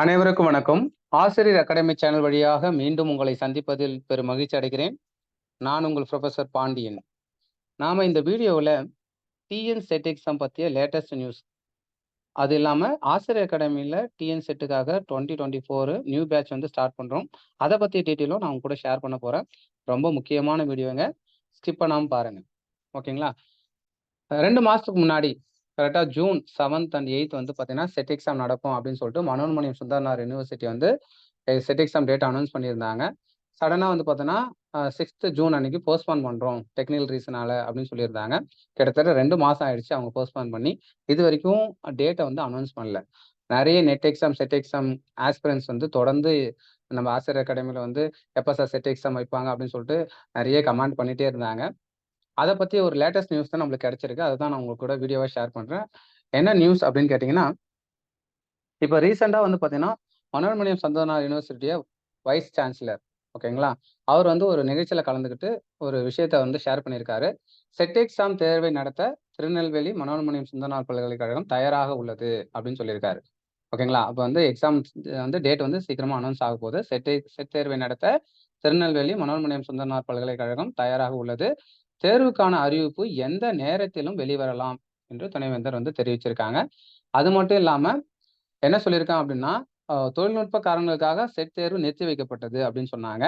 அனைவருக்கும் வணக்கம். ஆசிரியர் அகாடமி சேனல் வழியாக மீண்டும் உங்களை சந்திப்பதில் பெரும் மகிழ்ச்சி அடைகிறேன். நான் உங்கள் புரொஃபசர் பாண்டியன். நாம இந்த வீடியோவில் டிஎன் செட் எக்ஸாம் பற்றிய லேட்டஸ்ட் நியூஸ், அது இல்லாமல் ஆசிரியர் அகாடமியில் டிஎன் செட்டுக்காக 2024 நியூ பேட்ச் வந்து ஸ்டார்ட் பண்ணுறோம். அதை பற்றி டீட்டெயிலும் நான் உங்க கூட ஷேர் பண்ண போகிறேன். ரொம்ப முக்கியமான வீடியோங்க, ஸ்கிப் பண்ணாமல் பாருங்கள். ஓகேங்களா? 2 மாதத்துக்கு முன்னாடி கரெக்டாக ஜூன் 7th and 8th வந்து பார்த்தீங்கன்னா செட் எக்ஸாம் நடக்கும் அப்படின்னு சொல்லிட்டு மனோன்மணியம் சுந்தரனார் யூனிவர்சிட்டி வந்து செட் எக்ஸாம் டேட் அனௌன்ஸ் பண்ணியிருந்தாங்க. சடனாக வந்து பார்த்தோன்னா 6th ஜூன் அன்னைக்கு போஸ்ட்பான் பண்ணுறோம் டெக்னிக்கல் ரீசனால அப்படின்னு சொல்லியிருந்தாங்க. கிட்டத்தட்ட 2 மாதம் ஆயிடுச்சு அவங்க போஸ்ட்பான் பண்ணி. இது வரைக்கும் டேட்டை வந்து அனௌன்ஸ் பண்ணல. நிறைய net exam set exam aspirants வந்து தொடர்ந்து நம்ம ஆசிரியர் அகாடமியில் வந்து எப்போ சார் செட் எக்ஸாம் வைப்பாங்க அப்படின்னு சொல்லிட்டு நிறைய கமெண்ட் பண்ணிகிட்டே இருந்தாங்க. அதை பற்றி ஒரு லேட்டஸ்ட் நியூஸ் தான் நம்மளுக்கு கிடைச்சிருக்கு. அதுதான் நான் உங்களுக்கு கூட வீடியோவை ஷேர் பண்ணுறேன். என்ன நியூஸ் அப்படின்னு கேட்டிங்கன்னா, இப்போ ரீசெண்டாக வந்து பார்த்தீங்கன்னா மனோன்மணியம் சுந்தரனார் யூனிவர்சிட்டியை வைஸ் சான்சலர், ஓகேங்களா, அவர் வந்து ஒரு நிகழ்ச்சியில் கலந்துக்கிட்டு ஒரு விஷயத்த வந்து ஷேர் பண்ணியிருக்காரு. செட் எக்ஸாம் தேர்வை நடத்த திருநெல்வேலி மனோன்மணியம் சுந்தரனார் பல்கலைக்கழகம் தயாராக உள்ளது அப்படின்னு சொல்லியிருக்காரு. ஓகேங்களா? அப்போ வந்து எக்ஸாம் வந்து டேட் வந்து சீக்கிரமாக அனௌன்ஸ் ஆக போகுது. செட் தேர்வை நடத்த திருநெல்வேலி மனோன்மணியம் சுந்தரனார் பல்கலைக்கழகம் தயாராக உள்ளது. தேர்வுக்கான அறிவிப்பு எந்த நேரத்திலும் வெளிவரலாம் என்று துணைவேந்தர் வந்து தெரிவிச்சிருக்காங்க. அது மட்டும் இல்லாம என்ன சொல்லியிருக்கான் அப்படின்னா, தொழில்நுட்ப காரணங்களுக்காக செட் தேர்வு நிறுத்தி வைக்கப்பட்டது அப்படின்னு சொன்னாங்க.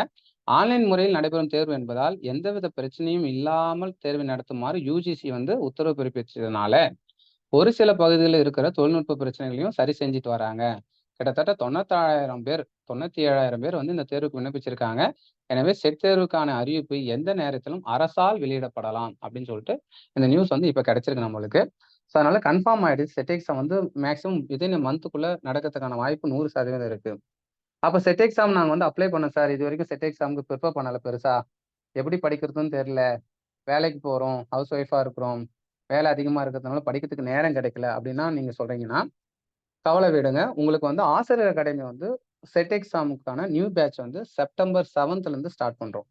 ஆன்லைன் முறையில் நடைபெறும் தேர்வு என்பதால் எந்தவித பிரச்சனையும் இல்லாமல் தேர்வை நடத்துமாறு யுஜிசி வந்து உத்தரவு பிறப்பிச்சதுனால ஒரு சில பகுதிகளில் இருக்கிற தொழில்நுட்ப பிரச்சனைகளையும் சரி செஞ்சுட்டு வராங்க. கிட்டத்தட்ட 97,000 பேர் வந்து இந்த தேர்வுக்கு விண்ணப்பிச்சிருக்காங்க. எனவே செட் தேர்வுக்கான அறிவிப்பு எந்த நேரத்திலும் அரசால் வெளியிடப்படலாம் அப்படின்னு சொல்லிட்டு இந்த நியூஸ் வந்து இப்போ கிடைச்சிருக்கு நம்மளுக்கு. ஸோ அதனால கன்ஃபார்ம் ஆயிடுச்சு. செட் எக்ஸாம் வந்து மேக்ஸிமம் வித்தின் மந்த்துக்குள்ள நடக்கிறதுக்கான வாய்ப்பு 100% இருக்கு. அப்போ செட் எக்ஸாம் நாங்கள் வந்து அப்ளை பண்ணோம் சார். இது வரைக்கும் செட் எக்ஸாமுக்கு ப்ரிப்பேர் பண்ணல பெருசா. எப்படி படிக்கிறதுன்னு தெரியல. வேலைக்கு போறோம், ஹவுஸ் ஒய்ஃபா இருக்கிறோம். வேலை அதிகமா இருக்கிறதுனால படிக்கிறதுக்கு நேரம் கிடைக்கல அப்படின்னா நீங்க சொல்றீங்கன்னா, கவலை விடுங்க. உங்களுக்கு வந்து ஆசிரியர் அகாடமி வந்து செட் எக்ஸாமுக்கான நியூ பேட்ச் வந்து செப்டம்பர் 7th ஸ்டார்ட் பண்றோம்.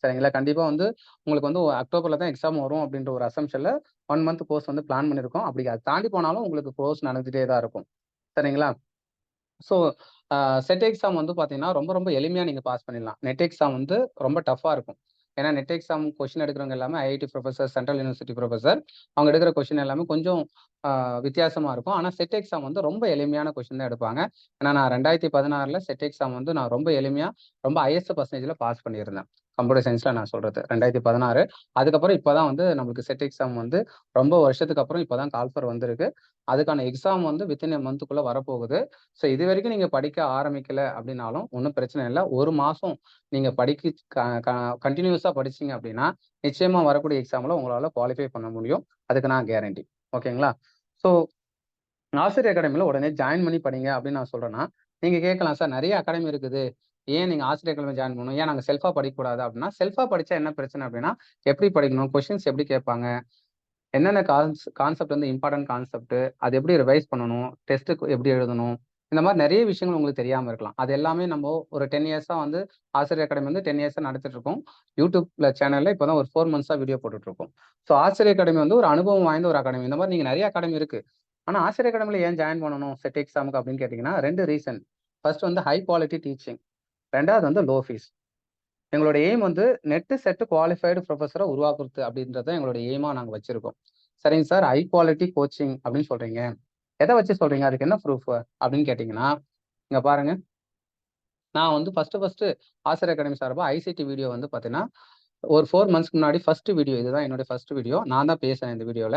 சரிங்களா? கண்டிப்பா வந்து உங்களுக்கு வந்து அக்டோபர்ல தான் எக்ஸாம் வரும் அப்படின்ற ஒரு அசம்ப்ஷன்ல 1 மந்த் கோர்ஸ் வந்து பிளான் பண்ணியிருக்கோம். அப்படி அதை தாண்டி போனாலும் உங்களுக்கு கோர்ஸ் நடந்துட்டே தான் இருக்கும். சரிங்களா? ஸோ செட் எக்ஸாம் வந்து பார்த்தீங்கன்னா, ரொம்ப ரொம்ப எளிமையா நீங்க பாஸ் பண்ணிடலாம். நெட் எக்ஸாம் வந்து ரொம்ப டஃப்பா இருக்கும். ஏன்னா நெட் எக்ஸாம் கொஸ்டின் எடுக்கிறவங்க எல்லாமே IIT professor, central university professor. அவங்க எடுக்கிற கொஸ்டின் எல்லாமே கொஞ்சம் வித்தியாசமா இருக்கும். ஆனா செட் எக்ஸாம் வந்து ரொம்ப எளிமையான கொஸ்டின் தான் எடுப்பாங்க. ஏன்னா நான் 2016ல செட் எக்ஸாம் வந்து நான் ரொம்ப எளிமையா, ரொம்ப ஹையஸ்ட் பெர்சன்டேஜ்ல பாஸ் பண்ணியிருந்தேன். கம்ப்யூட்டர் சயின்ஸ்ல நான் சொல்றது. 2016. அதுக்கப்புறம் இப்பதான் வந்து நம்மளுக்கு செட் எக்ஸாம் வந்து ரொம்ப வருஷத்துக்கு அப்புறம் இப்பதான் கால்ஃபர் வந்திருக்கு. அதுக்கான எக்ஸாம் வந்து வித்தின் எ மந்த்துக்குள்ள வரப்போகுது. ஸோ இதுவரைக்கும் நீங்க படிக்க ஆரம்பிக்கல அப்படின்னாலும் ஒண்ணும் பிரச்சனை இல்ல. 1 மாசம் நீங்க கன்டினியூஸா படிச்சீங்க அப்படின்னா, நிச்சயமா வரக்கூடிய எக்ஸாம்ல உங்களால குவாலிஃபை பண்ண முடியும். அதுக்கு நான் கேரண்டி. ஓகேங்களா? ஸோ ஆசிரியர் அகாடமில உடனே ஜாயின் பண்ணி படிங்க அப்படின்னு நான் சொல்றேன்னா, நீங்க கேட்கலாம் சார் நெறைய அகாடமி இருக்குது. ஏன் நீங்க ஆசிரியர் அகாடமில ஜாயின் பண்ணணும்? ஏன் நாங்க செல்ஃபா படிக்கக்கூடாதா? அப்படின்னா, செல்ஃபா படிச்சா என்ன பிரச்சனை அப்படின்னா, எப்படி படிக்கணும்? கொஸ்டின்ஸ் எப்படி கேட்பாங்க? என்னென்ன கான்செப்ட் வந்து இம்பார்ட்டன்ட் கான்செப்ட், அது எப்படி ரிவைஸ் பண்ணணும்? டெஸ்ட்டுக்கு எப்படி எழுதணும்? இந்த மாரி நெறைய விஷயங்கள் உங்களுக்கு தெரியாம இருக்கலாம். அது எல்லாமே நம்ம ஒரு 10 இயர்ஸா வந்து ஆசிரியர் அகாடமி வந்து 10 இயர்ஸா நடத்திட்டு இருக்கோம். யூடியூப்ல சேனல்ல இப்ப தான் ஒரு 4 மந்த்ஸா வீடியோ போட்டுட்டு இருக்கோம். ஸோ ஆசிரியர் அகாடமி வந்து ஒரு அனுபவம் வாய்ந்த ஒரு அகாடமி. இந்த மாரி நீங்க நெறைய அகாடமி இருக்கு. ஆனா ஆசிரியர் அகாடமில ஏன் ஜாயின் பண்ணணும் செட் எக்ஸாமுக்கு அப்படின்னு கேட்டீங்கன்னா, 2 ரீசன். ஃபர்ஸ்ட் வந்து ஹை குவாலிட்டி டீச்சிங். 2வது வந்து லோ ஃபீஸ். எங்களோட எய்ம் வந்து நெட் செட் குவாலிஃபைடு ப்ரொஃபஸரை உருவாக்குறது அப்படின்றத எங்களோட எய்மா நாங்க வச்சிருக்கோம். சரிங்க சார், ஹை குவாலிட்டி கோச்சிங் அப்படின்னு சொல்றீங்க. எதை வச்சு சொல்றீங்க? அதுக்கு என்ன ப்ரூஃப் அப்படின்னு கேட்டீங்கன்னா, இங்க பாருங்க. நான் வந்து ஃபர்ஸ்ட் ஆசிரியர் அகாடமி சார்பா ஐசிடி வீடியோ வந்து பார்த்தீங்கன்னா, ஒரு 4 மந்த்ஸ்க்கு முன்னாடி ஃபர்ஸ்ட் வீடியோ இதுதான் என்னுடைய ஃபர்ஸ்ட் வீடியோ. நான் தான் பேசுறேன் இந்த வீடியோல.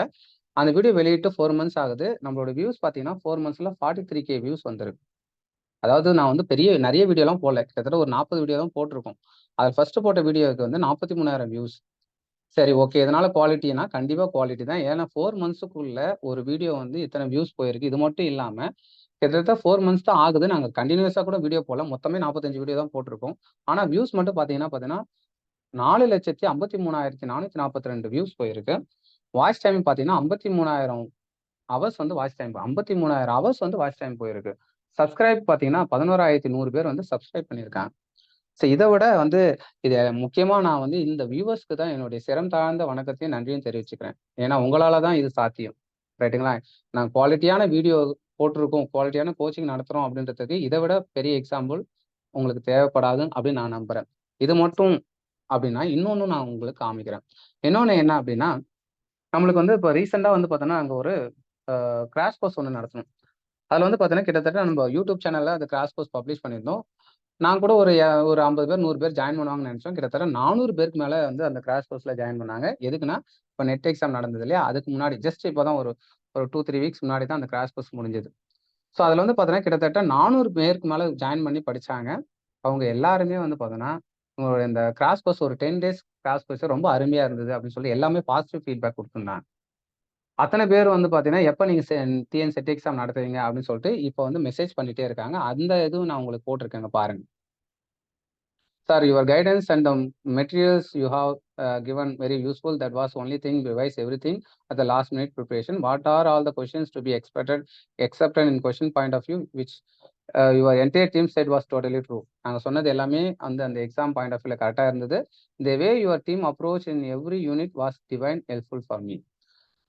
அந்த வீடியோ வெளியிட்டு 4 மந்த்ஸ் ஆகுது. நம்மளோட வியூஸ் பார்த்தீங்கன்னா 4 மந்த்ஸ்ல 43K வியூஸ் வந்திருக்கு. அதாவது நான் வந்து நெறைய வீடியோலாம் போடல. கிட்டத்தட்ட ஒரு 40 வீடியோ தான் போட்டிருக்கோம். அதுல ஃபர்ஸ்ட் போட்ட வீடியோவுக்கு வந்து 43,000 வியூஸ். சரி, ஓகே. இதனால குவாலிட்டினா கண்டிப்பா குவாலிட்டி தான். ஏன்னா 4 மந்த்ஸ்க்குள்ள ஒரு வீடியோ வந்து இத்தன வியூஸ் போயிருக்கு. இது மட்டும் இல்லாம கிட்டத்தட்ட 4 மந்த்ஸ் தான் ஆகுது. நாங்க கன்டினியூஸா கூட வீடியோ போடல. மொத்தமே 45 வீடியோ தான் போட்டிருக்கோம். ஆனா வியூஸ் மட்டும் பார்த்தீங்கன்னா 4,53,442 வியூஸ் போயிருக்கு. வாட்ச் டைம் பார்த்தீங்கன்னா 53,000 ஹவர்ஸ் வந்து வாட்ச் டைம். 53,000 ஹவர்ஸ் வந்து வாட்ச் டைம் போயிருக்கு. சப்ஸ்கிரைப் பார்த்தீங்கன்னா 11,100 பேர் வந்து சப்ஸ்கிரைப் பண்ணியிருக்காங்க. ஸோ இத விட வந்து இது முக்கியமா நான் வந்து இந்த வியூவர்ஸ்க்கு தான் என்னுடைய சிரம் தாழ்ந்த வணக்கத்தையும், நன்றியும் தெரிவிச்சுக்கிறேன். ஏன்னா உங்களால தான் இது சாத்தியம். ரைட்டுங்களா? நான் குவாலிட்டியான வீடியோ போட்டிருக்கோம், குவாலிட்டியான கோச்சிங் நடத்துறோம் அப்படின்றதுக்கு இதை விட பெரிய எக்ஸாம்பிள் உங்களுக்கு தேவைப்படாது அப்படின்னு நான் நம்புறேன். இது மட்டும் அப்படின்னா இன்னொன்னு நான் உங்களுக்கு காமிக்கிறேன். இன்னொன்னு என்ன அப்படின்னா, நம்மளுக்கு வந்து இப்போ ரீசெண்டா வந்து பார்த்தோன்னா அங்கே ஒரு கிராஷ் கோர்ஸ் ஒன்று நடத்தணும். அதில் வந்து பார்த்தீங்கன்னா கிட்டத்தட்ட நம்ம யூடியூப் சேனல்ல அந்த கிராஷ் கோர்ஸ் பப்ளிஷ் பண்ணியிருந்தோம். நான் கூட ஒரு 50 பேர் 100 பேர் ஜாயின் பண்ணுவாங்கன்னு நினைச்சோம். கிட்டத்தட்ட 400 பேருக்கு மேல வந்து அந்த கிராஷ் கோர்ஸ்ல ஜாயின் பண்ணாங்க. எதுக்குன்னா, இப்போ நெட் எக்ஸாம் நடந்தது இல்லையா? அதுக்கு முன்னாடி ஜஸ்ட் இப்போ தான் ஒரு ஒரு 2, 3 வீக்ஸ் முன்னாடி தான் அந்த கிராஷ் கோர்ஸ் முடிஞ்சது. ஸோ அதில வந்து பார்த்தீங்கன்னா, கிட்டத்தட்ட 400 பேருக்கு மேல ஜாயின் பண்ணி படிச்சாங்க. அவங்க எல்லாருமே வந்து பார்த்தீங்கன்னா, உங்களுடைய இந்த கிராஷ் கோர்ஸ் ஒரு 10 டேஸ் கிராஷ் கோர்ஸ் ரொம்ப அருமையா இருந்தது அப்படின்னு சொல்லி எல்லாமே பாசிட்டிவ் ஃபீட்பேக் குடுத்திருந்தாங்க. அத்தன பேர் வந்து பார்த்தீங்கன்னா, எப்ப நீங்க டிஎன் செட் எக்ஸாம் நடத்துவீங்க அப்படின்னு சொல்லிட்டு, இப்போ வந்து மெசேஜ் பண்ணிட்டே இருக்காங்க. அந்த இதுவும் நான் உங்களுக்கு போட்டிருக்கேங்க பாருங்க. Sir, your guidance and the materials you have given very useful. That was only thing revise everything at the last minute preparation. What are all the questions to be accepted in question point of view, which your entire team said was totally true. நாங்க சொன்னது எல்லாமே அந்த exam point of வியூல கரெக்டா இருந்தது. The way your team approach in every unit was divine helpful for me.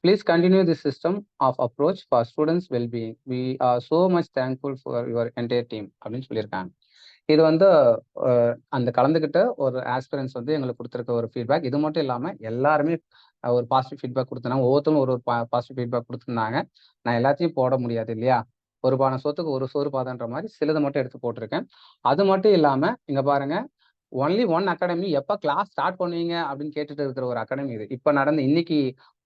Please continue this system of approach for students' well-being. We are so much thankful for your entire team அப்படின்னு சொல்லியிருக்காங்க. இது வந்து அந்த கலந்துக்கிட்ட ஒரு aspirants வந்து எங்களுக்கு குடுத்திருக்க ஒரு feedback. இது மட்டும் இல்லாம எல்லாருமே ஒரு பாசிட்டிவ் ஃபீட்பேக் குடுத்திருந்தாங்க. ஒவ்வொருத்தரும் ஒரு பாசிட்டிவ் ஃபீட்பேக் குடுத்திருந்தாங்க. நான் எல்லாத்தையும் போட முடியாது இல்லையா? ஒரு பானை சோத்துக்கு ஒரு சோறு பாதன்ற மாரி சிலத மட்டும் எடுத்து போட்டிருக்கேன். அது மட்டும் இல்லாம இங்க பாருங்க, ஒன்லி ஒன் அகாடமி எப்ப கிளாஸ் ஸ்டார்ட் பண்ணுவீங்க அப்படின்னு கேட்டுட்டு இருக்கிற ஒரு அகாடமி இது. இப்ப நடந்த இன்னைக்கு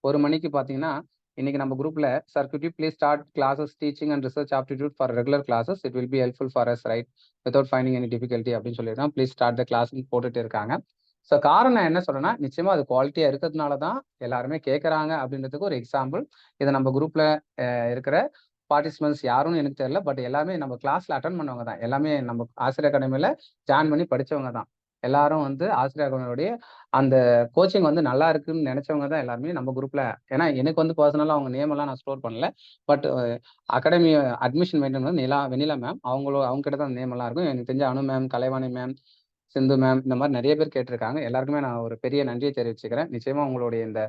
1 மணிக்கு பார்த்தீங்கன்னா, இன்னைக்கு நம்ம குரூப்ல sir good you please start classes teaching and research aptitude for regular classes. It will be helpful for us right without finding any difficulty அப்படின்னு சொல்லியிருக்காங்க. ப்ளீஸ் ஸ்டார்ட் த கிளாஸ்ன்னு போட்டுட்டு இருக்காங்க. ஸோ காரணம் என்ன சொல்றேன்னா, நிச்சயமா அது குவாலிட்டியா இருக்கிறதுனால தான் எல்லாருமே கேட்கறாங்க அப்படின்றதுக்கு ஒரு எக்ஸாம்பிள். இத நம்ம குரூப்ல இருக்கிற பார்ட்டிசிபென்ட்ஸ் யாருன்னு எனக்கு தெரியல. பட் எல்லாமே நம்ம கிளாஸ்ல அட்டெண்ட் பண்ணவங்க தான். எல்லாமே நம்ம ஆசிரியர் அகாடமில ஜாயின் பண்ணி படிச்சவங்க தான். எல்லாரும் வந்து ஆசிரியர் அகாடமியோடைய அந்த கோச்சிங் வந்து நல்லா இருக்குன்னு நினைச்சவங்க தான் எல்லாருமே நம்ம குரூப்ல. ஏன்னா எனக்கு வந்து பர்சனலா அவங்க நேம் எல்லாம் நான் ஸ்டோர் பண்ணல. பட் அகாடமி அட்மிஷன் மெயின்டெயின் வந்து வெண்ணிலா மேம். அவங்க கிட்ட தான் நேம் எல்லாம் இருக்கும். எனக்கு தெரிஞ்ச அனு மேம், கலைவாணி மேம், சிந்து மேம் இந்த மாதிரி நிறைய பேர் கேட்டிருக்காங்க. எல்லாருக்குமே நான் ஒரு பெரிய நன்றியை தெரிவிச்சுக்கிறேன். நிச்சயமா உங்களுடைய இந்த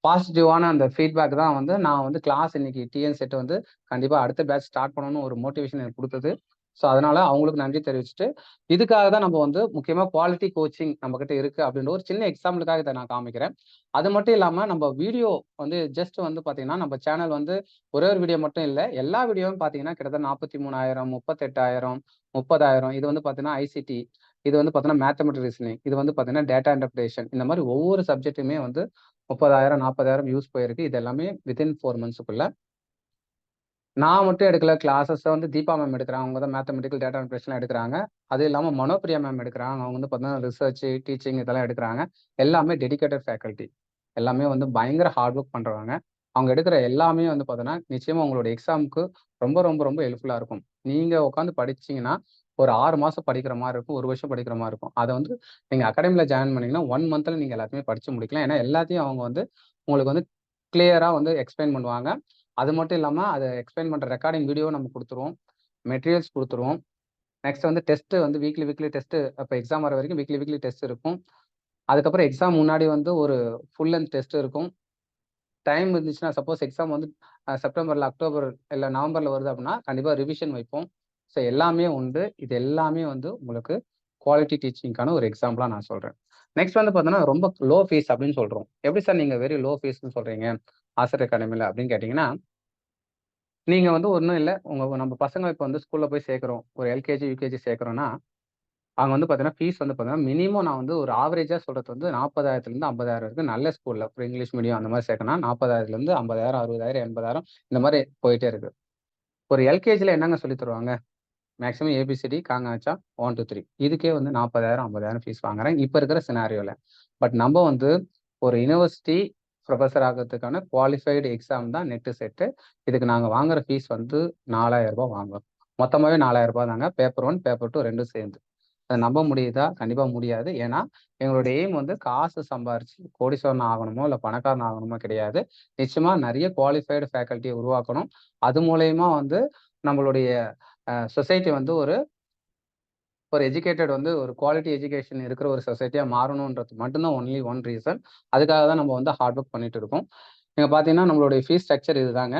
பாசிட்டிவான அந்த ஃபீட்பேக் தான் வந்து நான் வந்து கிளாஸ் இன்னைக்கு டிஎன் செட் வந்து கண்டிப்பா அடுத்த பேட்ச் ஸ்டார்ட் பண்ணணும்னு ஒரு மோட்டிவேஷன் எனக்கு கொடுத்தது. ஸோ அதனால அவங்களுக்கு நன்றி தெரிவிச்சுட்டு, இதுக்காக தான் நம்ம வந்து முக்கியமா குவாலிட்டி கோச்சிங் நம்ம கிட்ட இருக்கு அப்படின்ற ஒரு சின்ன எக்ஸாம்பிளுக்காக இதை நான் காமிக்கிறேன். அது மட்டும் இல்லாம நம்ம வீடியோ வந்து ஜஸ்ட் வந்து பாத்தீங்கன்னா நம்ம சேனல் வந்து ஒரே ஒரு வீடியோ மட்டும் இல்லை, எல்லா வீடியோவும் பாத்தீங்கன்னா கிட்டத்தட்ட 43,000, 38,000, 30,000. இது வந்து பாத்தீங்கன்னா ஐசிடி, இது வந்து பாத்தீங்கன்னா மேத்தமெட்டிக் ரீசனிங், இது வந்து பாத்தீங்கன்னா டேட்டா இன்டர்பிரேஷன். இந்த மாதிரி ஒவ்வொரு சப்ஜெக்ட்டுமே வந்து 30,000, 40,000 வியூஸ் போயிருக்கு. இது எல்லாமே வித்தின் 4 monthsக்குள்ள. நான் மட்டும் எடுக்கல. கிளாஸஸ் வந்து தீபா மேம் எடுக்குறாங்க. அவங்க தான் மேத்தமெட்டிக்கல் டேட்டா இன்டர்பிரேஷன்லாம் எடுக்குறாங்க. அது இல்லாம மனோபிரியா மேம் எடுக்குறாங்க. அவங்க வந்து பார்த்தீங்கன்னா ரிசர்ச், டீச்சிங் இதெல்லாம் எடுக்குறாங்க. எல்லாமே டெடிகேட்டட் ஃபேக்கல்டி. எல்லாமே வந்து பயங்கர ஹார்ட் ஒர்க் பண்றவங்க. அவங்க எடுக்கிற எல்லாமே வந்து பார்த்தீங்கன்னா, நிச்சயமா உங்களோட எக்ஸாமுக்கு ரொம்ப ரொம்ப ரொம்ப ஹெல்ப்ஃபுல்லா இருக்கும். நீங்க உட்காந்து படிச்சீங்கன்னா, ஒரு 6 மாசம் படிக்கிற மாரி இருக்கும். 1 வருஷம் படிக்கிற மாரி இருக்கும். அத வந்து நீங்க அகாடமில ஜாயின் பண்ணீங்கன்னா, 1 மந்த்ல நீங்க எல்லாத்தையுமே படிச்சு முடிக்கலாம். ஏன்னா எல்லாத்தையும் அவங்க வந்து உங்களுக்கு வந்து கிளியரா வந்து எக்ஸ்பிளைன் பண்ணுவாங்க. அது மட்டும் இல்லாம அத எக்ஸ்பிளைன் பண்ற ரெக்கார்டிங் வீடியோ நம்ம குடுத்துருவோம். மெட்டீரியல்ஸ் குடுத்துருவோம். நெக்ஸ்ட் வந்து டெஸ்ட் வந்து வீக்லி டெஸ்ட். அப்ப எக்ஸாம் வர வரைக்கும் வீக்லி டெஸ்ட் இருக்கும். அதுக்கப்புறம் எக்ஸாம் முன்னாடி வந்து ஒரு ஃபுல் லென்த் டெஸ்ட் இருக்கும். டைம் இருந்துச்சுன்னா சப்போஸ் எக்ஸாம் வந்து செப்டம்பர்ல, அக்டோபர் இல்ல நவம்பர்ல வருது அப்படின்னா, கண்டிப்பா ரிவிஷன் வைப்போம். ஸோ எல்லாமே உண்டு. இது எல்லாமே வந்து உங்களுக்கு குவாலிட்டி டீச்சிங்க்கான ஒரு எக்ஸாம்பிளா நான் சொல்றேன். நெக்ஸ்ட் வந்து பார்த்தீங்கன்னா, ரொம்ப லோ ஃபீஸ் அப்படின்னு சொல்றோம். எப்படி சார் நீங்க வெரி லோ ஃபீஸ்ன்னு சொல்றீங்க? ஆசிரியர் அகாடமில அப்படின்னு கேட்டீங்கன்னா, நீங்க வந்து ஒண்ணும் இல்ல. நம்ம பசங்க இப்ப வந்து ஸ்கூல்ல போய் சேர்க்கிறோம். ஒரு எல்கேஜி, யுகேஜி சேர்க்கிறோம்னா, அங்க வந்து பார்த்தீங்கன்னா, ஃபீஸ் வந்து பார்த்தீங்கன்னா, மினிமம் நான் வந்து ஒரு ஆவரேஜா சொல்றது வந்து 40,000லேருந்து 50,000 வரைக்கும் நல்ல ஸ்கூல்ல. ஒரு இங்கிலீஷ் மீடியம் அந்த மாரி சேர்க்கணும்னா 40,000லேருந்து 50,000, 60,000, 80,000 இந்த மாரி போயிட்டே இருக்கு. ஒரு எல்கேஜில என்னங்க சொல்லி தருவாங்க? மேக்ஸிமம் ஏபிசிடி, காங்காச்சா, 1, 2, 3 இதுக்கே வந்து 40,000, 50,000 ஃபீஸ் வாங்குறாங்க. இப்ப இருக்கிற சினாரியோல. பட் நம்ம வந்து ஒரு யுனிவர்சிட்டி புரொஃபசர் ஆகுறதுக்கான குவாலிஃபைடு எக்ஸாம் தான் நெட் செட். இதுக்கு நாங்க வாங்குற ஃபீஸ் வந்து ரூ. 4,000 வாங்குறோம். மொத்தமாவே ரூ. 4,000 தாங்க. பேப்பர் 1, பேப்பர் 2 2ம் சேர்ந்து. அத நம்ப முடியுதா? கண்டிப்பா முடியாது. ஏன்னா, எங்களுடைய எய்ம் வந்து காசு சம்பாரிச்சு கோடீஸ்வரன் ஆகணுமோ, இல்ல பணக்காரன் ஆகணுமோ கிடையாது. நிச்சயமா நெறைய குவாலிஃபைடு ஃபேக்கல்டிய உருவாக்கணும். அது மூலியமா வந்து நம்மளுடைய சொசைட்டி வந்து ஒரு ஒரு எஜுகேட்டட் வந்து ஒரு குவாலிட்டி எஜுகேஷன் இருக்கிற ஒரு சொசைட்டியா மாறணும்ன்றது மட்டும் தான் ஒன்லி ஒன் ரீசன். அதுக்காக தான் நம்ம வந்து ஹார்ட் ஒர்க் பண்ணிட்டு இருக்கோம். நீங்க பார்த்தீங்கன்னா, நம்மளுடைய ஃபீஸ் ஸ்ட்ரக்சர் இதுதாங்க.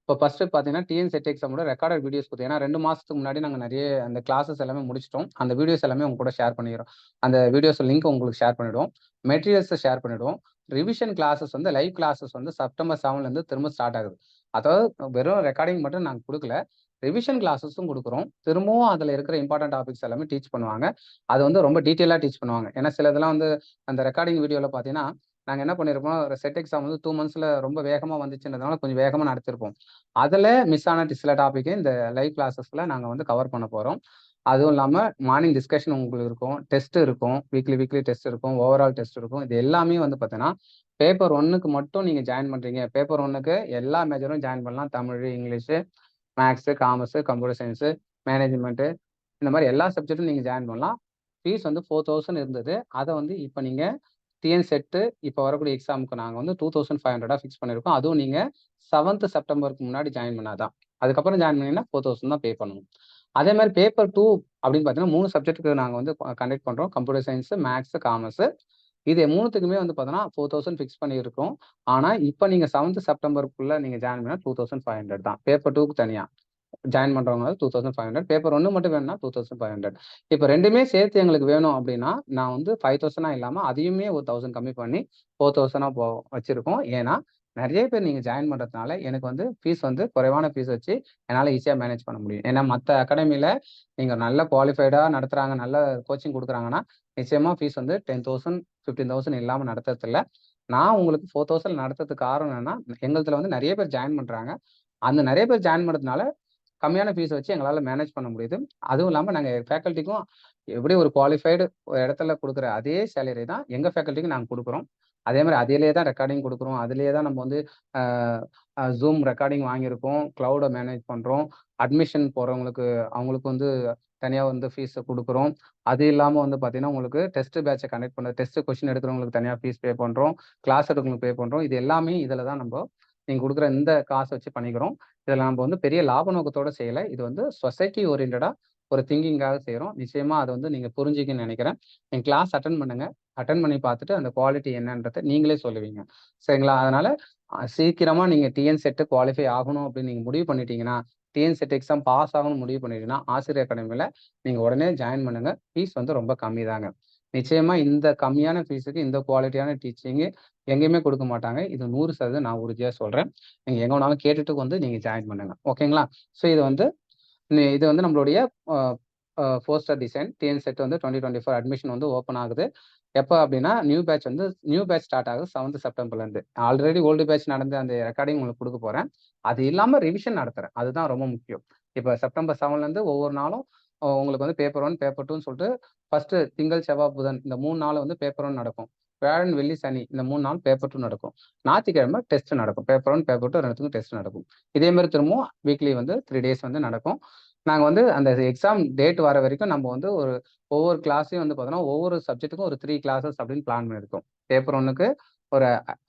இப்போ ஃபர்ஸ்ட்டு பார்த்தீங்கன்னா, டிஎன் செட் எக்ஸாமோட ரெக்கார்டட் வீடியோஸ் ஏன்னா 2 மாசத்துக்கு முன்னாடி நாங்க நெறைய அந்த கிளாஸஸ் எல்லாமே முடிச்சுட்டோம். அந்த வீடியோஸ் எல்லாமே உங்க கூட ஷேர் பண்ணிக்கிறோம். அந்த வீடியோஸ் லிங்க் உங்களுக்கு ஷேர் பண்ணிடுவோம். மெட்டீரியல்ஸ ஷேர் பண்ணிடுவோம். ரிவிஷன் கிளாஸஸ் வந்து லைவ் கிளாஸஸ் வந்து செப்டம்பர் 7லேருந்து திரும்ப ஸ்டார்ட் ஆகுது. அதாவது வெறும் ரெக்கார்டிங் மட்டும் நாங்க குடுக்கல. ரிவிஷன் கிளாஸஸும் குடுக்குறோம். திரும்பவும் அதுல இருக்கிற இம்பார்ட்டன்ட் டாபிக்ஸ் எல்லாமே டீச் பண்ணுவாங்க. அது வந்து ரொம்ப டீட்டெயிலா டீச் பண்ணுவாங்க. ஏன்னா சிலதெல்லாம் வந்து அந்த ரெக்கார்டிங் வீடியோல பார்த்தீங்கன்னா, நாங்க என்ன பண்ணியிருப்போம், ஒரு செட் எக்ஸாம் வந்து 2 மந்த்ஸ்ல ரொம்ப வேகமா வந்துச்சுன்றதுனால கொஞ்சம் வேகமா நடத்திருப்போம். அதுல மிஸ் ஆன சில டாபிக் இந்த லைவ் கிளாஸஸ்ல நாங்க வந்து கவர் பண்ண போறோம். அதுவும் இல்லாம மார்னிங் டிஸ்கஷன் உங்களுக்கு இருக்கும். டெஸ்ட் இருக்கும். வீக்லி டெஸ்ட் இருக்கும். ஓவரால் டெஸ்ட் இருக்கும். இது எல்லாமே வந்து பார்த்தீங்கன்னா, பேப்பர் 1க்கு மட்டும் நீங்க ஜாயின் பண்றீங்க. பேப்பர் 1க்கு எல்லா மேஜரும் ஜாயின் பண்ணலாம். Tamil, English, maths, commerce, computer science, management இந்த மாரி எல்லா சப்ஜெக்ட்டும் நீங்க ஜாயின் பண்ணலாம். ஃபீஸ் வந்து 4000 இருந்தது. அத வந்து இப்ப நீங்க டிஎன் செட்டு இப்ப வரக்கூடிய எக்ஸாமுக்கு நாங்க வந்து 2500 ஃபிக்ஸ் பண்ணியிருக்கோம். அதுவும் நீங்க 7த் செப்டம்பருக்கு முன்னாடி ஜாயின் பண்ணா தான். அதுக்கப்புறம் ஜாயின் பண்ணீங்கன்னா 4000 தான் பே பண்ணணும். அதே மாரி பேப்பர் 2 அப்படின்னு பார்த்தீங்கன்னா 3 சப்ஜெக்ட்க்கு நாங்க வந்து கண்டக்ட் பண்றோம். Computer science, maths, commerce. இது 3த்துக்குமே வந்து பார்த்தோன்னா 4000 ஃபிக்ஸ் பண்ணியிருக்கோம். ஆனா, இப்ப நீங்க 7த் செப்டம்பருக்குள்ள நீங்க ஜாயின் பண்ணா 2500 தான். பேப்பர் 2க்கு தனியா. ஜாயின் பண்றவங்க 2500 பேப்பர் 1 மட்டும் வேணும்னா 2500 இப்ப 2மே சேர்த்து எங்களுக்கு வேணும் அப்படின்னா, நான் வந்து 5000 இல்லாம அதையுமே ஒரு 1000 கம்மி பண்ணி 4000 வச்சிருக்கோம். ஏன்னா, நெறைய பேர் நீங்க ஜாயின் பண்றதுனால எனக்கு வந்து ஃபீஸ் வந்து குறைவான ஃபீஸ் வச்சு என்னால ஈஸியா மேனேஜ் பண்ண முடியும். ஏன்னா, மத்த அகாடமில நீங்க நல்ல குவாலிஃபைடா நடத்துறாங்க, நல்ல கோச்சிங் குடுக்குறாங்கன்னா, நிச்சயமா ஃபீஸ் வந்து 10,000, 15,000 இல்லாம நடத்துறதில்ல. நான் உங்களுக்கு 4000 நடத்துறதுக்கு காரணம் என்னன்னா, எங்கள்துல வந்து நெறைய பேர் ஜாயின் பண்றாங்க. அந்த நெறைய பேர் ஜாயின் பண்றதுனால கம்மியான ஃபீஸ் வச்சு எங்களால மேனேஜ் பண்ண முடியுது. அதுவும் இல்லாம நாங்க ஃபேக்கல்டிக்கும் எப்படி ஒரு குவாலிஃபைடு ஒரு இடத்துல குடுக்குற அதே சேலரி தான் எங்க ஃபேக்கல்டிக்கும் நாங்க குடுக்குறோம். அதே மாரி அதிலேயே தான் ரெக்கார்டிங் குடுக்குறோம். அதிலேயே தான் நம்ம வந்து அ Zoom ரெக்கார்டிங் வாங்கியிருக்கோம். கிளவுட மேனேஜ் பண்றோம். அட்மிஷன் போறவங்களுக்கு அவங்களுக்கு வந்து தனியா வந்து ஃபீஸ குடுக்குறோம். அது இல்லாம வந்து பார்த்தீங்கன்னா, உங்களுக்கு டெஸ்ட் பேட்ச்ச கண்டக்ட் பண்ண டெஸ்ட் கொஸ்டின் எடுக்கிறவங்களுக்கு தனியா ஃபீஸ் பே பண்றோம். கிளாஸ் எடுக்கிறவங்களுக்கு பே பண்றோம். இது எல்லாமே இதில தான் நம்ப நீங்க குடுக்குற இந்த காச வச்சு பண்ணிக்கிறோம். இதில நம்ப வந்து பெரிய லாப நோக்கத்தோட செய்யல. இது வந்து சொசைட்டி ஓரியன்டடா ஒரு திங்கிங்காக செய்றோம். நிச்சயமா அத வந்து நீங்க புரிஞ்சுக்குன்னு நெனைக்கிறேன். நீங்க கிளாஸ் அட்டெண்ட் பண்ணுங்க. அட்டெண்ட் பண்ணி பார்த்துட்டு அந்த குவாலிட்டி என்னன்றத நீங்களே சொல்லுவீங்க. சரிங்களா? அதனால சீக்கிரமா நீங்க டிஎன் செட் குவாலிஃபை ஆகணும் அப்படின்னு நீங்க முடிவு பண்ணிட்டீங்கன்னா, டிஎன் செட் எக்ஸாம் பாஸ் ஆகணும்னு முடிவு பண்ணிட்டீங்கன்னா, ஆசிரியர் அகாடமில நீங்க உடனே ஜாயின் பண்ணுங்க. ஃபீஸ் வந்து ரொம்ப கம்மி தாங்க. நிச்சயமா இந்த கம்மியான ஃபீஸுக்கு இந்த குவாலிட்டியான டீச்சிங்கு எங்கேயுமே குடுக்க மாட்டாங்க. இது 100% நான் உறுதியா சொல்றேன். நீங்க எங்க வேணாலும் கேட்டுட்டு வந்து நீங்க ஜாயின் பண்ணுங்க. ஓகேங்களா? ஸோ இது வந்து நம்மளுடைய அ அ போஸ்டர் டிசைன் டிஎன் செட் வந்து 2024 அட்மிஷன் வந்து ஓப்பன் ஆகுது. எப்ப அப்டின்னா, நியூ பேட்ச் ஸ்டார்ட் ஆகுது 7த் செப்டம்பர்லேருந்து. ஆல்ரெடி ஓல்டு பேட்ச் நடந்த அந்த ரெக்கார்டிங் உங்களுக்கு குடுக்க போறேன். அது இல்லாம ரிவிஷன் நடத்துறேன். அதுதான் ரொம்ப முக்கியம். இப்ப செப்டம்பர் 7லேருந்து ஒவ்வொரு நாளும் உங்களுக்கு வந்து பேப்பர் 1, பேப்பர் 2ன்னு சொல்ட்டு ஃபர்ஸ்ட்டு திங்கள், செவ்வாய், புதன் இந்த 3 நாள் வந்து பேப்பர் 1 நடக்கும். வியாழன், வெள்ளி, சனி இந்த 3 நாள் பேப்பர் 2 நடக்கும். ஞாயித்துக்கிழமை டெஸ்ட் நடக்கும். பேப்பர் 1, பேப்பர் 2 2த்துக்கும் டெஸ்ட் நடக்கும். இதே மாரி திரும்பவும் வீக்லி வந்து 3 டேஸ் வந்து நடக்கும். நாங்க வந்து அந்த எக்ஸாம் டேட் வர வரைக்கும் நம்ம வந்து ஒவ்வொரு கிளாஸையும் வந்து பார்த்தோம்னா, ஒவ்வொரு சப்ஜெக்ட்டுக்கும் ஒரு 3 கிளாஸஸ் அப்படின்னு பிளான் பண்ணியிருக்கோம். பேப்பர் 1க்கு ஒரு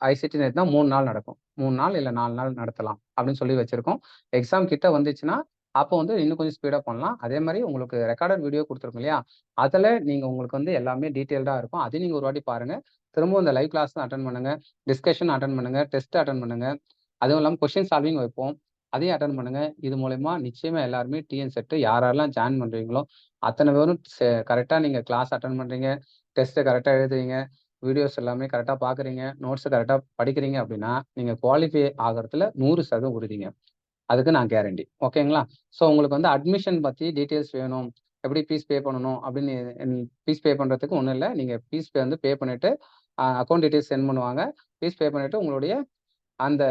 ஐசிடி நெட்னா 3 நாள் நடக்கும். 3 நாள் இல்ல 4 நாள் நடத்தலாம் அப்படின்னு சொல்லி வச்சிருக்கோம். எக்ஸாம் கிட்ட வந்துச்சுன்னா, அப்போ வந்து இன்னும் கொஞ்சம் ஸ்பீடா பண்ணலாம். அதே மாரி உங்களுக்கு ரெக்கார்டட் வீடியோ குடுத்துருக்கோம் இல்லையா? அதுல நீங்க உங்களுக்கு வந்து எல்லாமே டீட்டெயில்டா இருக்கும். அதையும் நீங்க ஒரு வாட்டி பாருங்க. திரும்பவும் இந்த லைவ் கிளாஸும் அட்டெண்ட் பண்ணுங்க. டிஸ்கஷன் அட்டெண்ட் பண்ணுங்க. டெஸ்ட் அட்டெண்ட் பண்ணுங்க. அதுவும் இல்லாம கொஸ்டின் சால்விங் வைப்போம். அதையும் அட்டெண்ட் பண்ணுங்க. இது மூலியமா நிச்சயமா எல்லாருமே டிஎன் செட் யாரெல்லாம் ஜாயின் பண்றீங்களோ, அத்தன பேரும் கரெக்ட்டா நீங்க கிளாஸ் அட்டெண்ட் பண்றீங்க. டெஸ்ட்ட கரெக்ட்டா எழுதுறீங்க. வீடியோஸ் எல்லாமே கரெக்ட்டா பார்க்குறீங்க. நோட்ஸ் கரெக்ட்டா படிக்கிறீங்க அப்படின்னா, நீங்க குவாலிஃபை ஆகுறதுல 100% உறுதிங்க. அதுக்கு நான் கேரண்டி. ஓகேங்களா? ஸோ உங்களுக்கு வந்து அட்மிஷன் பத்தி டீட்டெயில்ஸ் வேணும். எப்படி ஃபீஸ் பே பண்ணணும் அப்படின்னு ஃபீஸ் பே பண்றதுக்கு ஒண்ணும் இல்ல. நீங்க ஃபீஸ் வந்து பே பண்ணிட்டு அக்கவுண்ட் டீட்டெயில்ஸ் சென்ட் பண்ணுவாங்க. ஃபீஸ் பே பண்ணிட்டு உங்களுடைய அந்த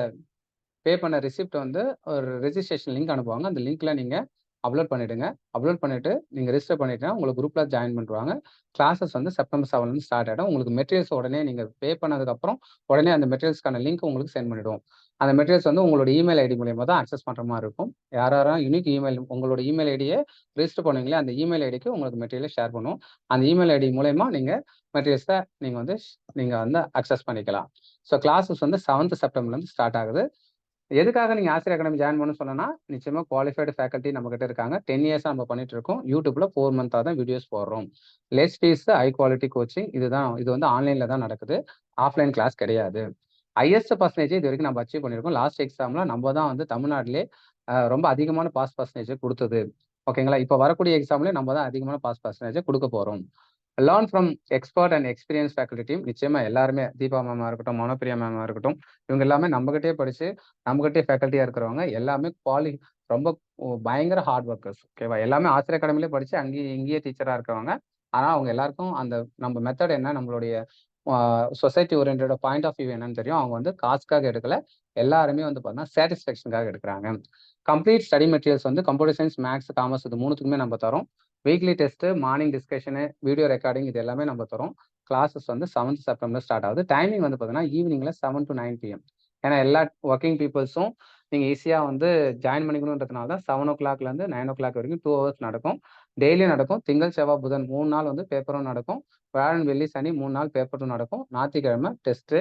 பே பண்ண ரிசிப்ட் வந்து ஒரு ரெஜிஸ்ட்ரேஷன் லிங்க் அனுப்புவாங்க. அந்த லிங்க்ல நீங்க அப்லோட் பண்ணிடுங்க. அப்லோட் பண்ணிட்டு நீங்க ரெஜிஸ்டர் பண்ணிட்டீங்கன்னா, உங்கள குரூப்ல ஜாயின் பண்ணிருவாங்க. கிளாஸஸ் வந்து செப்டம்பர் 7லேருந்து ஸ்டார்ட் ஆயிடும். உங்களுக்கு மெட்டீரியல்ஸ் உடனே நீங்க பே பண்ணதுக்கப்புறம், உடனே அந்த மெட்டீரியல்ஸ்க்கான லிங்க் உங்களுக்கு சென்ட் பண்ணிடுவோம். அந்த மெட்டீரியல்ஸ் வந்து உங்களோட இமெயில் ஐடி மூலியமா தான் அக்சஸ் பண்ற மாரி இருக்கும். யார் யூனிக் இமெயில் உங்களோட இமெயில் ஐடிய ரெஜிஸ்டர் பண்ணுவீங்களோ, அந்த இமெயில் ஐடிக்கு உங்களுக்கு மெட்டீரியல ஷேர் பண்ணுவோம். அந்த இமெயில் ஐடி மூலியமா நீங்க மெட்டீரியல்ஸ நீங்க வந்து அக்சஸ் பண்ணிக்கலாம். ஸோ கிளாஸஸ் வந்து 7த் செப்டம்பர்லேருந்து ஸ்டார்ட் ஆகுது. எதுக்காக நீங்க ஆசிரியர் அகாடமி ஜாயின் பண்ணணும்னு சொன்னேன்னா, நிச்சயமா குவாலிஃபைடு ஃபேக்கல்டி நம்மகிட்ட இருக்காங்க. 10 இயர்ஸா நம்ம பண்ணிட்டு இருக்கோம். YouTubeல 4 மந்த்தா தான் வீடியோஸ் போடுறோம். Less fees, high quality coaching இது வந்து ஆன்லைன்ல தான் நடக்குது. ஆஃப்லைன் கிளாஸ் கிடையாது. ஹையஸ்ட் பர்சன்டேஜ் இது வரைக்கும் நம்ம அச்சீவ் பண்ணியிருக்கோம். லாஸ்ட் எக்ஸாம்ல நம்ம தான் வந்து தமிழ்நாட்டிலே ரொம்ப அதிகமான பாஸ் பர்சன்டேஜ் குடுத்தது. ஓகேங்களா? இப்ப வரக்கூடிய எக்ஸாம்லயும் நம்ம தான் அதிகமான பாஸ் பர்சன்டேஜ் குடுக்க போறோம். Learn from expert and experience faculty team. நிச்சயமா எல்லாருமே தீபா மேமா இருக்கட்டும், மனோபிரியா மேமா இருக்கட்டும், இவங்க எல்லாமே நம்மகிட்டயே படிச்சு, நம்மகிட்டயே ஃபேக்கல்டியா இருக்கிறவங்க எல்லாமே ரொம்ப பயங்கர ஹார்ட் ஒர்க்கர்ஸ். ஓகேவா? எல்லாமே ஆசிரியர் அகாடமிலே படிச்சு இங்கேயே டீச்சரா இருக்கிறவங்க. ஆனா அவங்க எல்லாருக்கும் அந்த நம்ம மெத்தட் என்ன, நம்மளுடைய society oriented point of view என்னன்னு தெரியும். அவங்க வந்து காசுக்காக எடுக்கல. எல்லாருமே வந்து பார்த்தீங்கன்னா, சாட்டிஸ்ஃபேக்ஷனுக்காக எடுக்குறாங்க. கம்ப்ளீட் ஸ்டடி மெட்டீரியல்ஸ் வந்து கம்ப்யூட்டர் சயன்ஸ், மேத்ஸ், காமர்ஸ் இது 3த்துக்குமே நம்ம தரோம். Weekly test, morning discussion, video recording இது எல்லாமே நம்ம தரோம். கிளாஸஸ் வந்து 7th செப்டம்பர் ஸ்டார்ட் ஆகுது. டைமிங் வந்து பார்த்தீங்கன்னா, ஈவினிங்ல 7 to 9 PM. ஏன்னா எல்லா வொர்க்கிங் பீப்பிள்ஸும் நீங்க ஈஸியா வந்து ஜாயின் பண்ணிக்கணுன்றதுனால தான் 7:00லேருந்து 9:00 வரைக்கும் 2 ஹவர்ஸ் நடக்கும். டெய்லியும் நடக்கும். திங்கள், செவ்வாய், புதன் 3 நாள் வந்து பேப்பர் 1 நடக்கும். வியாழன், வெள்ளி, சனி 3 நாள் பேப்பர் 2 நடக்கும். ஞாயிற்றுக்கிழமை டெஸ்ட்டு,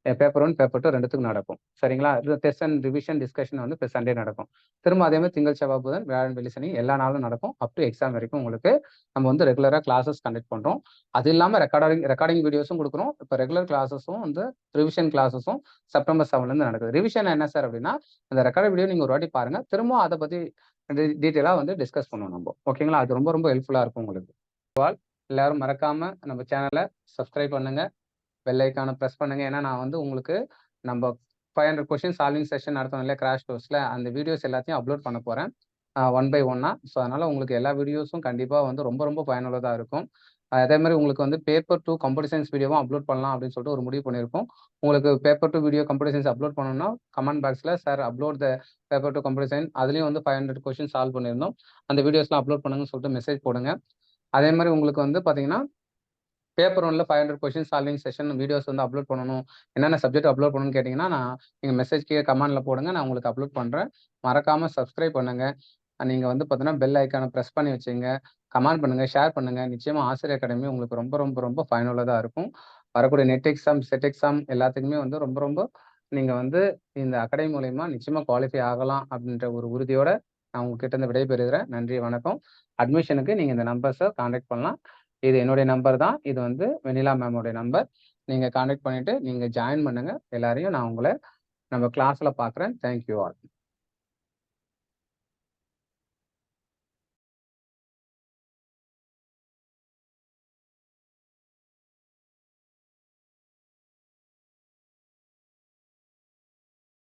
பேப்பர் 1, பேப்பர் 2 2த்துக்கும் நடக்கும். சரிங்களா? டெஸ்ட் அண்ட் ரிவிஷன் டிஸ்கஷன் வந்து சண்டே நடக்கும். திரும்ப அதே மாரி திங்கள், செவ்வாய், புதன், வியாழன், வெள்ளி, சனி எல்லா நாளும் நடக்கும். அப் டூ எக்ஸாம் வரைக்கும் உங்களுக்கு நம்ம வந்து ரெகுலரா கிளாஸஸ் கண்டக்ட் பண்றோம். அது இல்லாம ரெக்கார்டிங் வீடியோஸும் குடுக்குறோம். இப்ப ரெகுலர் கிளாஸஸும் வந்து ரிவிஷன் கிளாஸஸும் செப்டம்பர் 7லேருந்து நடக்குது. ரிவிஷன் என்ன சார் அப்படின்னா, அந்த ரெக்கார்டட் வீடியோ நீங்க ஒரு வாட்டி பாருங்க. திரும்பவும் அத பத்தி டீட்டெயிலா வந்து டிஸ்கஸ் பண்ணுவோம் நம்ப. ஓகேங்களா? அது ரொம்ப ரொம்ப ஹெல்ப்ஃபுல்லா இருக்கும் உங்களுக்கு. எல்லாரும் மறக்காம நம்ம சேனல சப்ஸ்கிரைப் பண்ணுங்க. பெல் ஐகான பிரஸ் பண்ணுங்க. ஏன்னா நான் வந்து உங்களுக்கு நம்ம 500 கொஸ்டின் சால்விங் செஷன் நடத்தோம் இல்லையா கிராஷ் கோர்ஸ்ல, அந்த வீடியோஸ் எல்லாத்தையும் அப்லோட் பண்ண போறேன். ஒன் பை ஒன்னா. ஸோ அதனால உங்களுக்கு எல்லா வீடியோஸும் கண்டிப்பா வந்து ரொம்ப ரொம்ப பயனுள்ளதா இருக்கும். அதே மாதிரி உங்களுக்கு வந்து பேப்பர் 2 கம்ப்யூட்டர் சயின்ஸ் வீடியோவும் அப்லோட் பண்ணலாம் அப்படின்னு சொல்லிட்டு ஒரு முடிவு பண்ணியிருக்கோம். உங்களுக்கு paper 2 video computer science upload பண்ணணும்னா கமெண்ட் பாக்ஸ்ல sir upload the paper 2 computer science அதுலயும் வந்து 500 கொஸ்டின் சால்வ் பண்ணியிருந்தோம். அந்த வீடியோஸ்லாம் அப்லோட் பண்ணுங்கன்னு சொல்லிட்டு மெசேஜ் போடுங்க. அதே மாதிரி உங்களுக்கு வந்து பார்த்தீங்கன்னா பேப்பர் 1ல 500 கொஸ்டின் சால்விங் செஷன் வீடியோஸ் வந்து அப்லோட் பண்ணணும். என்னென்ன சப்ஜெக்ட் அப்லோட் பண்ணணும்னு கேட்டீங்கன்னா, நீங்க மெசேஜ் கீழ கமெண்ட்ல போடுங்க. நான் உங்களுக்கு அப்லோட் பண்றேன். மறக்காம சப்ஸ்கிரைப் பண்ணுங்க. நீங்க வந்து பார்த்தீங்கன்னா, பெல் ஐகான பிரஸ் பண்ணி வச்சுக்கங்க. கமெண்ட் பண்ணுங்க, ஷேர் பண்ணுங்க. நிச்சயமா ஆசிரியர் அகாடமி உங்களுக்கு ரொம்ப ரொம்ப ரொம்ப பயனுள்ளதா இருக்கும். வரக்கூடிய நெட் எக்ஸாம், செட் எக்ஸாம் எல்லாத்துக்குமே வந்து ரொம்ப ரொம்ப நீங்க வந்து இந்த அகாடமி மூலியமா நிச்சயமா குவாலிஃபை ஆகலாம் அப்படின்ற ஒரு உறுதியோட நான் உங்ககிட்ட இருந்து விடைபெறுகிறேன். நன்றி, வணக்கம். அட்மிஷனுக்கு நீங்க இந்த நம்பர்ஸ கான்டாக்ட் பண்ணலாம். இது என்னுடைய நம்பர் தான். இது வந்து வெண்ணிலா மேமோட நம்பர். நீங்க கான்டாக்ட் பண்ணிட்டு நீங்க ஜாயின் பண்ணுங்க. எல்லாரையும் நான் உங்கள நம்ம கிளாஸ்ல பார்க்குறேன். Thank you all.